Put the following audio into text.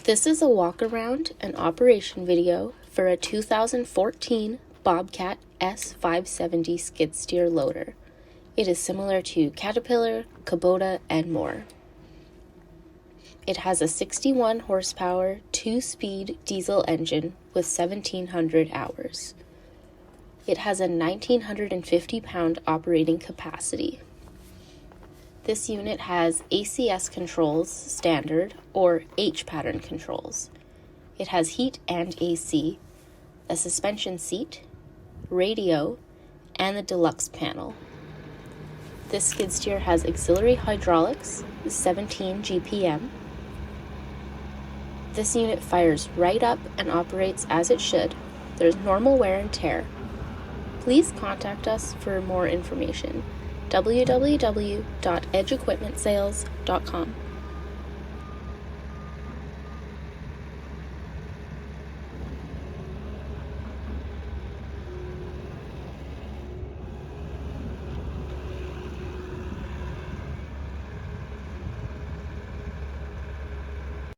This is a walk-around and operation video for a 2014 Bobcat S570 skid steer loader. It is similar to Caterpillar, Kubota, and more. It has a 61 horsepower, 2-speed diesel engine with 1,700 hours. It has a 1,950 pound operating capacity. This unit has ACS controls standard or H pattern controls. It has heat and AC, a suspension seat, radio, and the deluxe panel. This skid steer has auxiliary hydraulics, 17 GPM. This unit fires right up and operates as it should. There's normal wear and tear. Please contact us for more information. www.edgeequipmentsales.com